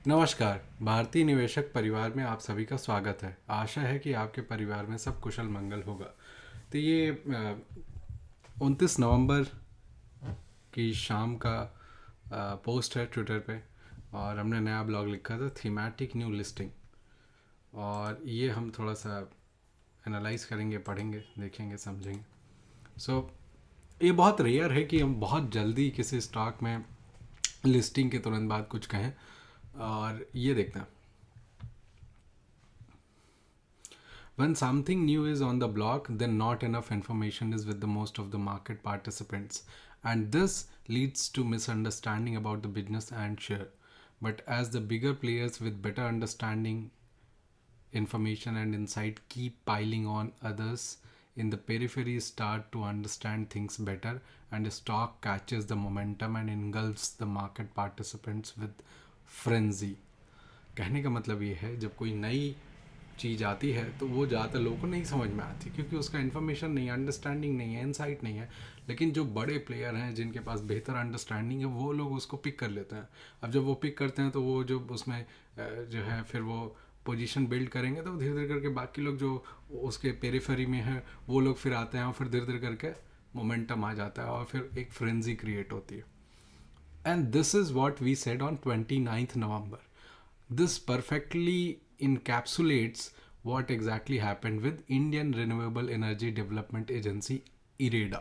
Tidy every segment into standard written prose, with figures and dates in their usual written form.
नमस्कार। भारतीय निवेशक परिवार में आप सभी का स्वागत है। आशा है कि आपके परिवार में सब कुशल मंगल होगा। तो ये 29 नवंबर की शाम का पोस्ट है ट्विटर पे, और हमने नया ब्लॉग लिखा था थीमेटिक न्यू लिस्टिंग, और ये हम थोड़ा सा एनालाइज करेंगे, पढ़ेंगे, देखेंगे, समझेंगे। ये बहुत रेयर है कि हम बहुत जल्दी किसी स्टॉक में लिस्टिंग के तुरंत बाद कुछ कहें। और ये देखते हैं, when something new is on the block, then not enough information is with the most of the market participants, and this leads to misunderstanding about the business and share. But as the bigger players with better understanding, information and insight keep piling on, others in the periphery start to understand things better, and the stock catches the momentum and engulfs the market participants with frenzy. कहने का मतलब ये है, जब कोई नई चीज़ आती है तो वो ज़्यादातर लोगों को नहीं समझ में आती, क्योंकि उसका इन्फॉर्मेशन नहीं है, अंडरस्टैंडिंग नहीं है, इनसाइट नहीं है। लेकिन जो बड़े प्लेयर हैं जिनके पास बेहतर अंडरस्टैंडिंग है, वो लोग उसको पिक कर लेते हैं। अब जब वो पिक करते हैं तो वो जो उसमें जो है फिर वो पोजीशन बिल्ड करेंगे, तो धीरे धीरे करके बाकी लोग जो उसके पेरिफेरी में हैं वो लोग फिर आते हैं, और फिर धीरे धीरे करके मोमेंटम आ जाता है, और फिर एक फ्रेंजी क्रिएट होती है। And this is what we said on 29 November. This perfectly encapsulates what exactly happened with Indian Renewable Energy Development Agency IREDA.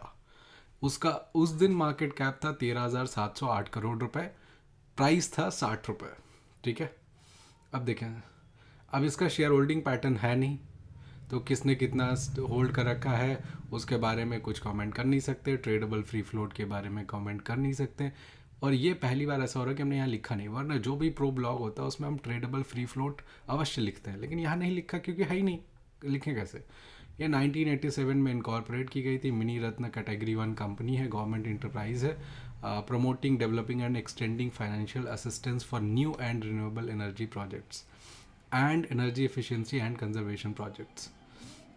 उसका उस दिन मार्केट कैप था 13,708 करोड़ रुपए, प्राइस था 60 रुपये। ठीक है, अब देखें, अब इसका शेयर होल्डिंग पैटर्न है नहीं, तो किसने कितना होल्ड कर रखा है उसके बारे में कुछ कमेंट कर नहीं सकते, ट्रेडेबल फ्री फ्लोट के बारे में कमेंट कर नहीं सकते। और ये पहली बार ऐसा हो रहा है कि हमने यहाँ लिखा नहीं, वरना जो भी प्रो ब्लॉग होता है उसमें हम ट्रेडेबल फ्री फ्लोट अवश्य लिखते हैं, लेकिन यहाँ नहीं लिखा क्योंकि है ही नहीं, लिखें कैसे। ये 1987 में इनकॉर्पोरेट की गई थी, मिनी रत्न कैटेगरी 1 कंपनी है, गवर्नमेंट इंटरप्राइज है, promoting developing and extending financial assistance for new and renewable energy projects and energy efficiency and conservation projects.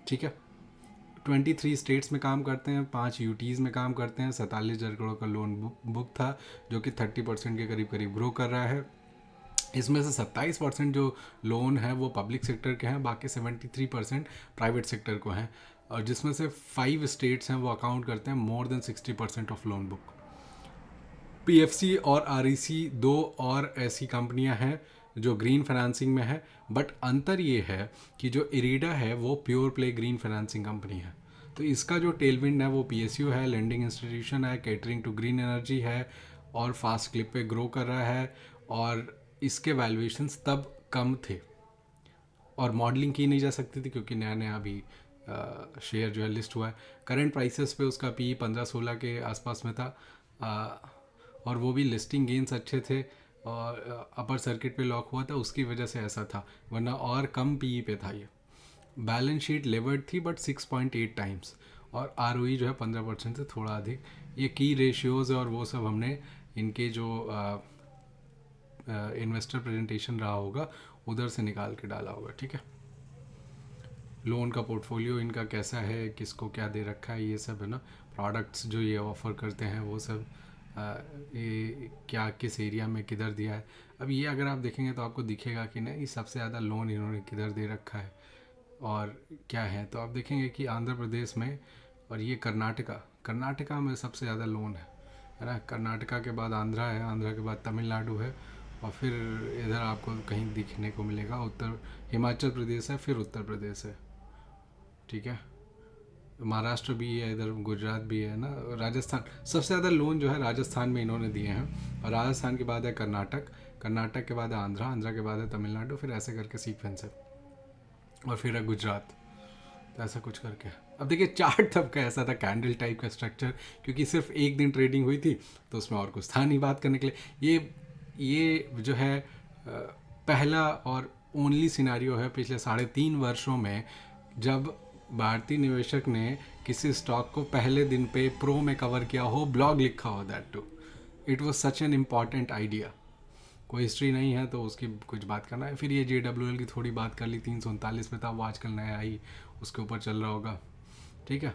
ठीक है, 23 स्टेट्स में काम करते हैं, 5 यूटीज़ में काम करते हैं, 47,000 करोड़ का लोन बुक था, जो कि 30% के करीब करीब ग्रो कर रहा है। इसमें से 27% जो लोन है वो पब्लिक सेक्टर के हैं, बाकी 73% प्राइवेट सेक्टर को हैं, और जिसमें से 5 स्टेट्स हैं वो अकाउंट करते हैं more than 60% of loan book. PFC और आरईसी दो और ऐसी कंपनियां हैं जो ग्रीन फाइनेंसिंग में है, बट अंतर ये है कि जो इरीडा है वो pure play green financing company है। तो इसका जो टेलविंड है वो पीएसयू है, लेंडिंग इंस्टीट्यूशन है, कैटरिंग टू ग्रीन एनर्जी है, और फास्ट क्लिप पे ग्रो कर रहा है, और इसके वैल्यूएशंस तब कम थे और मॉडलिंग की नहीं जा सकती थी क्योंकि नया नया अभी शेयर जो है लिस्ट हुआ है। करंट प्राइसेस पे उसका पी 15-16 के आसपास में था, और वो भी लिस्टिंग गेंस अच्छे थे, और अपर सर्किट पे लॉक हुआ था, उसकी वजह से ऐसा था, वरना और कम पी पे था। ये बैलेंस शीट लेवर्ड थी बट 6.8 टाइम्स, और आर जो है 15% से थोड़ा अधिक। ये की रेशियोज़ और वो सब हमने इनके जो इन्वेस्टर प्रेजेंटेशन रहा होगा उधर से निकाल के डाला होगा। ठीक है, लोन का पोर्टफोलियो इनका कैसा है, किसको क्या दे रखा है, ये सब है ना, प्रोडक्ट्स जो ये ऑफ़र करते हैं वो सब, ये क्या किस एरिया में किधर दिया है। अब ये अगर आप देखेंगे तो आपको दिखेगा कि नहीं सबसे ज़्यादा लोन इन्होंने किधर दे रखा है और क्या है। तो आप देखेंगे कि आंध्र प्रदेश में, और ये कर्नाटका में सबसे ज़्यादा लोन है ना। कर्नाटका के बाद आंध्रा है, आंध्रा के बाद तमिलनाडु है, और फिर इधर आपको कहीं दिखने को मिलेगा उत्तर हिमाचल प्रदेश है, फिर उत्तर प्रदेश है। ठीक है, महाराष्ट्र भी है, इधर गुजरात भी है ना, राजस्थान। सबसे ज़्यादा लोन जो है राजस्थान में इन्होंने दिए हैं, और राजस्थान के बाद है कर्नाटक के बाद है आंध्रा के बाद है तमिलनाडु, फिर ऐसे करके सीक्वेंस है, और फिर है गुजरात। तो ऐसा कुछ करके अब देखिए चार्ट तब का ऐसा था, कैंडल टाइप का स्ट्रक्चर, क्योंकि सिर्फ एक दिन ट्रेडिंग हुई थी तो उसमें और कुछ था नहीं बात करने के लिए। ये जो है पहला और ओनली सिनारियो है पिछले 3.5 वर्षों में जब भारतीय निवेशक ने किसी स्टॉक को पहले दिन पे प्रो में कवर किया हो, ब्लॉग लिखा हो, that to it was such an important idea. कोई हिस्ट्री नहीं है तो उसकी कुछ बात करना है। फिर ये JWL की थोड़ी बात कर ली, 339 में था वो, आजकल नया आई उसके ऊपर चल रहा होगा। ठीक है,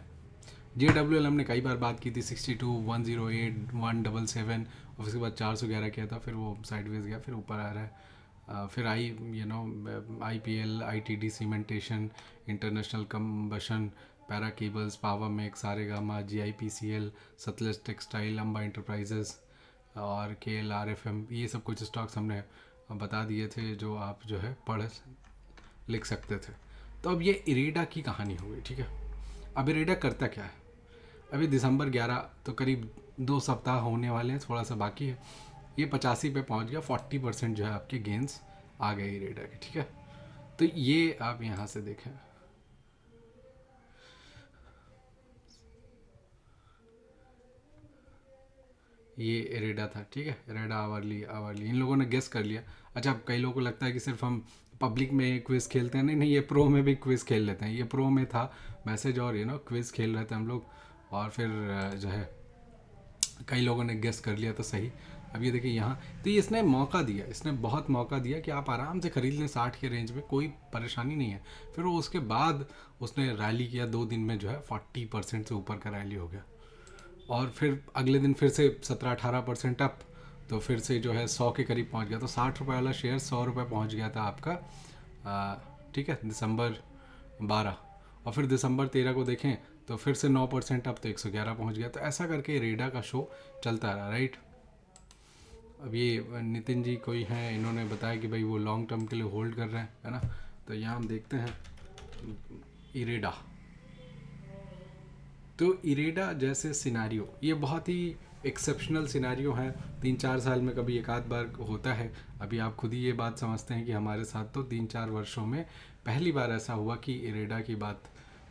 JWL हमने कई बार बात की थी, 62, 108, 177, और उसके बाद 411 किया था, फिर वो साइडवेज गया, फिर ऊपर आ रहा है। फिर IPL, ITD cementation, international combustion, para cables, power make, Saregama, GIPCL, Sutlej textile, Amba enterprises और KLRFM, ये सब कुछ स्टॉक्स हमने बता दिए थे जो आप जो है पढ़ लिख सकते थे। तो अब ये इरेडा की कहानी हो गई, ठीक है। अब इरेडा करता क्या है? अभी दिसंबर 11, तो करीब 2 सप्ताह होने वाले हैं, थोड़ा सा बाकी है। ये 85 पे पहुंच गया, 40% जो है आपके गेंस आ गए इरेडा के, ठीक है। तो ये आप यहाँ से देखें, ये इरेडा था, ठीक है। इरेडा आवरली आवरली इन लोगों ने गेस कर लिया। अच्छा, अब कई लोगों को लगता है कि सिर्फ हम पब्लिक में क्विज खेलते हैं, नहीं नहीं, ये प्रो में भी क्विज खेल लेते हैं। ये प्रो में था मैसेज और क्विज खेल रहे थे हम लोग, और फिर जो है कई लोगों ने गेस कर लिया तो सही। अब ये देखिए यहाँ, तो ये इसने मौका दिया, इसने बहुत मौका दिया कि आप आराम से खरीद लें 60 के रेंज में, कोई परेशानी नहीं है। फिर वो उसके बाद उसने रैली किया, 2 दिन में जो है 40% से ऊपर का रैली हो गया, और फिर अगले दिन फिर से 17-18% अप, तो फिर से जो है 100 के करीब पहुंच गया। तो 60 रुपये वाला शेयर 100 रुपये पहुंच गया था आपका, ठीक है, दिसंबर 12। और फिर दिसंबर 13 को देखें तो फिर से 9% अप, तो 111 पहुंच गया। तो ऐसा करके रेडा का शो चलता रहा, राइट। अब ये नितिन जी कोई हैं, इन्होंने बताया कि भाई वो लॉन्ग टर्म के लिए होल्ड कर रहे हैं, है ना। तो यहाँ हम देखते हैं इरेडा। तो इरेडा जैसे सिनारियो, ये बहुत ही एक्सेप्शनल सिनारियो है, 3-4 साल में कभी एक आध बार होता है। अभी आप खुद ही ये बात समझते हैं कि हमारे साथ तो 3-4 वर्षों में पहली बार ऐसा हुआ कि इरेडा की बात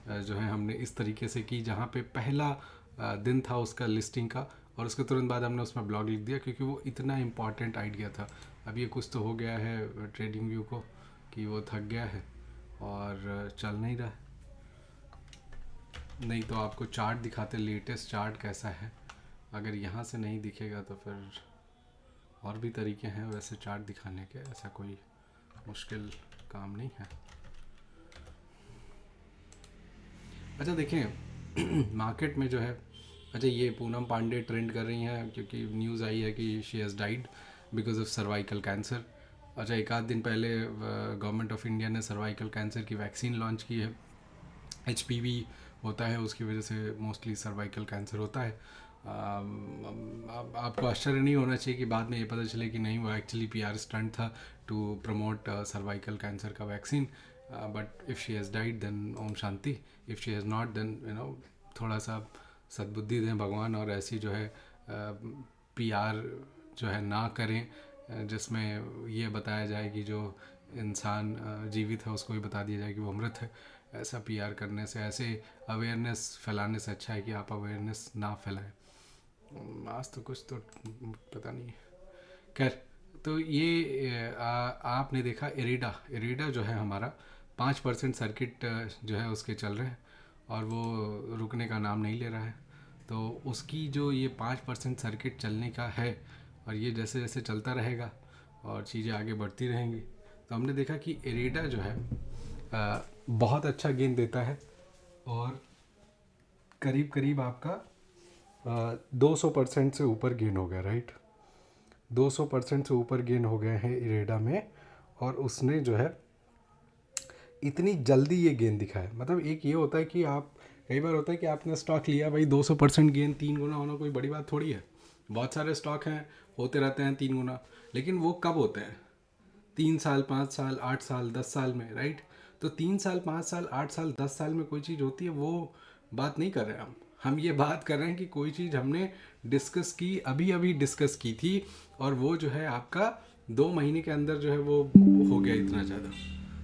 जो है हमने इस तरीके से की, जहाँ पे पहला दिन था उसका लिस्टिंग का, और उसके तुरंत बाद हमने उसमें ब्लॉग लिख दिया, क्योंकि वो इतना इम्पॉर्टेंट आइडिया था। अब ये कुछ तो हो गया है ट्रेडिंग व्यू को कि वो थक गया है और चल नहीं रहा है। नहीं तो आपको चार्ट दिखाते, लेटेस्ट चार्ट कैसा है। अगर यहाँ से नहीं दिखेगा तो फिर और भी तरीके हैं वैसे चार्ट दिखाने के, ऐसा कोई मुश्किल काम नहीं है। अच्छा देखें मार्केट में जो है, अच्छा ये पूनम पांडे ट्रेंड कर रही हैं क्योंकि न्यूज़ आई है कि she has died because of cervical cancer. अच्छा, एक आध दिन पहले गवर्नमेंट ऑफ इंडिया ने सर्वाइकल कैंसर की वैक्सीन लॉन्च की है। HPV होता है, उसकी वजह से मोस्टली सर्वाइकल कैंसर होता है। आपको आश्चर्य नहीं होना चाहिए कि बाद में ये पता चले कि नहीं, वो एक्चुअली PR स्टंट था टू प्रमोट सर्वाइकल कैंसर का vaccine. But if she has died then ओम शांति, if she has not then थोड़ा सा सद्बुद्धि दें भगवान, और ऐसी जो है PR जो है ना करें जिसमें ये बताया जाए कि जो इंसान जीवित है उसको भी बता दिया जाए कि वो मृत है। ऐसा PR करने से, ऐसे अवेयरनेस फैलाने से अच्छा है कि आप अवेयरनेस ना फैलाएं। आज तो कुछ तो पता नहीं है, खैर। तो ये आपने देखा इरेडा, इरेडा जो है हमारा 5% सर्किट जो है उसके चल रहे हैं, और वो रुकने का नाम नहीं ले रहा है। तो उसकी जो ये 5% सर्किट चलने का है, और ये जैसे जैसे चलता रहेगा और चीज़ें आगे बढ़ती रहेंगी, तो हमने देखा कि इरेडा जो है बहुत अच्छा गेन देता है, और करीब करीब आपका 200% से ऊपर गेन हो गया, राइट। 200% से ऊपर गेन हो गए हैं इरेडा में, और उसने जो है इतनी जल्दी ये गेन दिखाया। मतलब एक ये होता है कि आप, कई बार होता है कि आपने स्टॉक लिया, भाई 200% गेन 3 गुना होना कोई बड़ी बात थोड़ी है। बहुत सारे स्टॉक हैं होते रहते हैं 3 गुना, लेकिन वो कब होते हैं? 3 साल, 5 साल, 8 साल, 10 साल में, राइट। तो 3 साल, 5 साल, 8 साल, 10 साल में कोई चीज़ होती है, वो बात नहीं कर रहे हैं हम ये बात कर रहे हैं कि कोई चीज़ हमने डिस्कस की, अभी अभी डिस्कस की थी, और वो जो है आपका 2 महीने के अंदर जो है वो हो गया इतना ज़्यादा।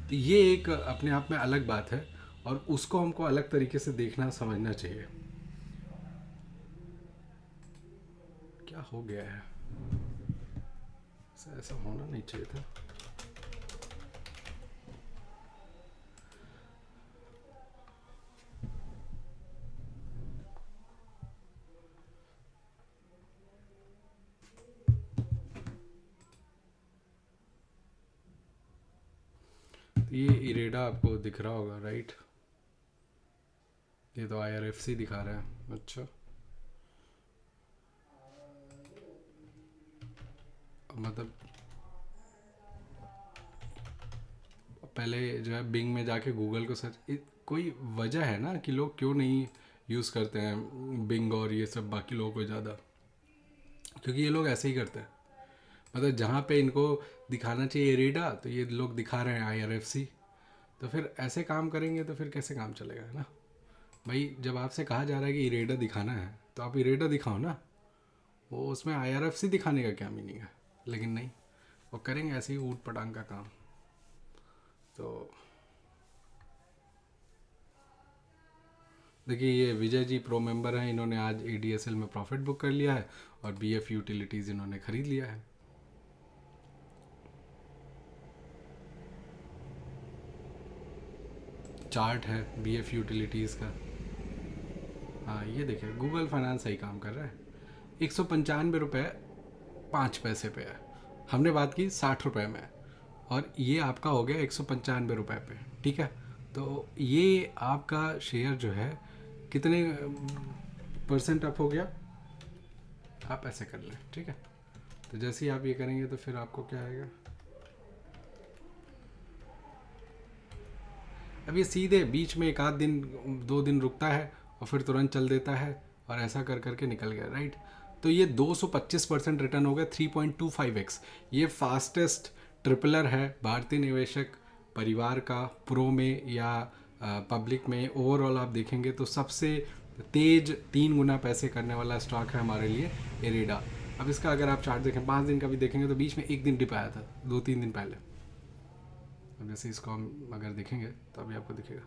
तो ये एक अपने आप में अलग बात है, और उसको हमको अलग तरीके से देखना समझना चाहिए। क्या हो गया है, ऐसा होना नहीं चाहिए था। तो ये इरेडा आपको दिख रहा होगा, राइट। ये तो IRFC दिखा रहा है, अच्छा। मतलब पहले जो है बिंग में जाके गूगल को सर्च, कोई वजह है ना कि लोग क्यों नहीं यूज़ करते हैं बिंग और ये सब बाकी लोगों को ज़्यादा, क्योंकि ये लोग ऐसे ही करते हैं। मतलब जहाँ पे इनको दिखाना चाहिए इरेडा, तो ये लोग दिखा रहे हैं IRFC। तो फिर ऐसे काम करेंगे तो फिर कैसे काम चलेगा, है ना भाई। जब आपसे कहा जा रहा है कि इरेडा दिखाना है तो आप इरेडा दिखाओ ना, वो उसमें IRFC दिखाने का क्या मीनिंग है। लेकिन नहीं, वो करेंगे ऐसे ही ऊट पटांग का काम। तो देखिए, ये विजय जी प्रो मेंबर हैं, इन्होंने आज ADSL में प्रॉफिट बुक कर लिया है और BF यूटिलिटीज़ इन्होंने ख़रीद लिया है। चार्ट है BF यूटिलिटीज़ का। हाँ ये देखिए, गूगल फाइनेंस सही काम कर रहा है। 195 रुपये 5 पैसे पे है। हमने बात की 60 रुपये में, और ये आपका हो गया 195 रुपये पे। ठीक है, तो ये आपका शेयर जो है कितने % अप हो गया, आप ऐसे कर लें। ठीक है, तो जैसे ही आप ये करेंगे तो फिर आपको क्या आएगा, अब ये सीधे बीच में 1 आध दिन 2 दिन रुकता है और फिर तुरंत चल देता है, और ऐसा कर करके निकल गया, राइट। तो ये 225% रिटर्न हो गया, 3.25x। ये फास्टेस्ट ट्रिपलर है भारतीय निवेशक परिवार का, प्रो में या पब्लिक में। ओवरऑल आप देखेंगे तो सबसे तेज 3 गुना पैसे करने वाला स्टॉक है हमारे लिए इरेडा। अब इसका अगर आप चार्ट देखें 5 दिन का भी देखेंगे तो बीच में 1 दिन डिप आया था 2-3 दिन पहले। अब जैसे इसको हम अगर देखेंगे तो अभी आपको दिखेगा।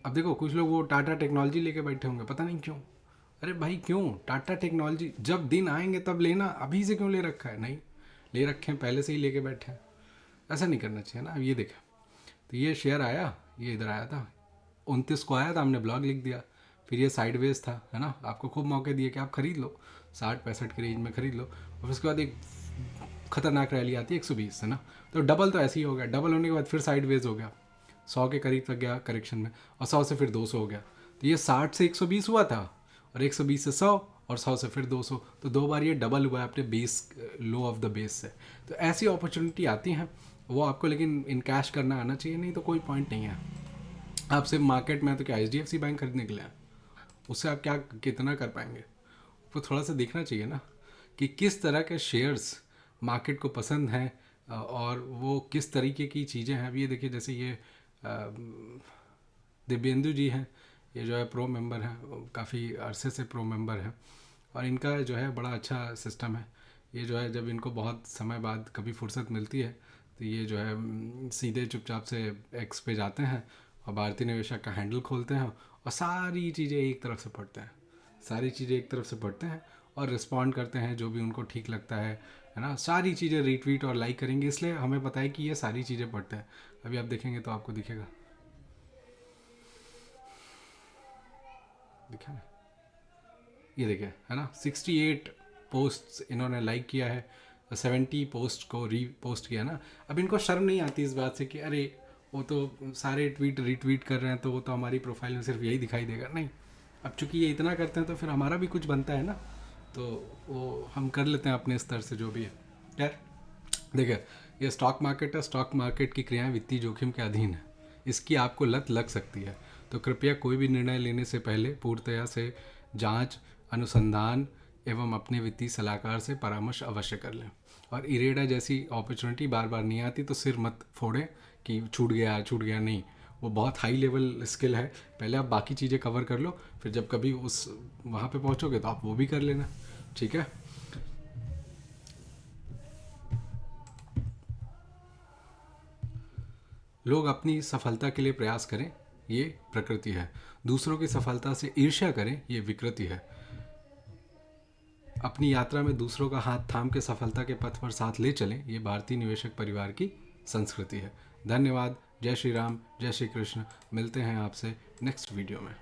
अब देखो, कुछ लोग वो टाटा टेक्नोलॉजी लेके बैठे होंगे, पता नहीं क्यों। अरे भाई क्यों, टाटा टेक्नोलॉजी जब दिन आएंगे तब लेना, अभी से क्यों ले रखा है। नहीं ले रखे हैं, पहले से ही लेके बैठे हैं, ऐसा नहीं करना चाहिए ना। अब ये देखें, तो ये शेयर आया, ये इधर आया था 29 को आया था, हमने ब्लॉग लिख दिया। फिर ये साइडवेज था, है ना, आपको खूब मौके दिए कि आप खरीद लो 60-65 के रेंज में खरीद लो, और उसके बाद एक खतरनाक रैली आती है 120, है ना। तो डबल तो ऐसे ही हो गया, डबल होने के बाद फिर साइडवेज हो गया, 100 के करीब तक गया करेक्शन में, और 100 से फिर 200 हो गया। तो ये 60 से 120 हुआ था, और 120 से 100, और 100 से फिर 200, तो 2 बार ये डबल हुआ है अपने base, low of the base से। तो ऐसी अपॉर्चुनिटी आती हैं, वो आपको लेकिन इन कैश करना आना चाहिए, नहीं तो कोई पॉइंट नहीं है। आप सिर्फ मार्केट में तो क्या HDFC बैंक खरीदने के लिए हैं, उससे आप क्या कितना कर पाएंगे। वो थोड़ा सा देखना चाहिए ना कि किस तरह के शेयर्स मार्केट को पसंद हैं, और वो किस तरीके की चीज़ें हैं। अब ये देखिए, जैसे ये दिव्येंदु जी हैं, ये जो है प्रो मेंबर हैं, काफ़ी अरसे से प्रो मेंबर हैं, और इनका जो है बड़ा अच्छा सिस्टम है। ये जो है जब इनको बहुत समय बाद कभी फुर्सत मिलती है तो ये जो है सीधे चुपचाप से एक्स पे जाते हैं और भारतीय निवेशक का हैंडल खोलते हैं, और सारी चीज़ें एक तरफ से पढ़ते हैं, सारी चीज़ें एक तरफ से पढ़ते हैं और रिस्पॉन्ड करते हैं जो भी उनको ठीक लगता है ना। सारी चीज़ें रीट्वीट और लाइक करेंगे, इसलिए हमें पता है कि ये सारी चीज़ें पढ़ते हैं। अभी आप देखेंगे तो आपको दिखेगा, दिखा ना, ये देखिए, है ना, 68 पोस्ट्स इन्होंने लाइक किया है, 70 पोस्ट को रीपोस्ट किया ना। अब इनको शर्म नहीं आती इस बात से कि अरे वो तो सारे ट्वीट रीट्वीट कर रहे हैं तो वो तो हमारी प्रोफाइल में सिर्फ यही दिखाई देगा। नहीं, अब चूंकि ये इतना करते हैं तो फिर हमारा भी कुछ बनता है ना, तो वो हम कर लेते हैं अपने स्तर से जो भी है। यार देखिए, ये स्टॉक मार्केट है, स्टॉक मार्केट की क्रियाएं वित्तीय जोखिम के अधीन है, इसकी आपको लत लग सकती है। तो कृपया कोई भी निर्णय लेने से पहले पूर्णतया से जांच, अनुसंधान एवं अपने वित्तीय सलाहकार से परामर्श अवश्य कर लें। और इरेडा जैसी अपॉर्चुनिटी बार बार नहीं आती तो सिर मत फोड़ें कि छूट गया, नहीं। वो बहुत हाई लेवल स्किल है, पहले आप बाकी चीज़ें कवर कर लो, फिर जब कभी उस वहाँ पे पहुँचोगे तो आप वो भी कर लेना, ठीक है। लोग अपनी सफलता के लिए प्रयास करें, ये प्रकृति है। दूसरों की सफलता से ईर्ष्या करें, ये विकृति है। अपनी यात्रा में दूसरों का हाथ थाम के सफलता के पथ पर साथ ले चलें, ये भारतीय निवेशक परिवार की संस्कृति है। धन्यवाद। जय श्री राम, जय श्री कृष्ण। मिलते हैं आपसे नेक्स्ट वीडियो में।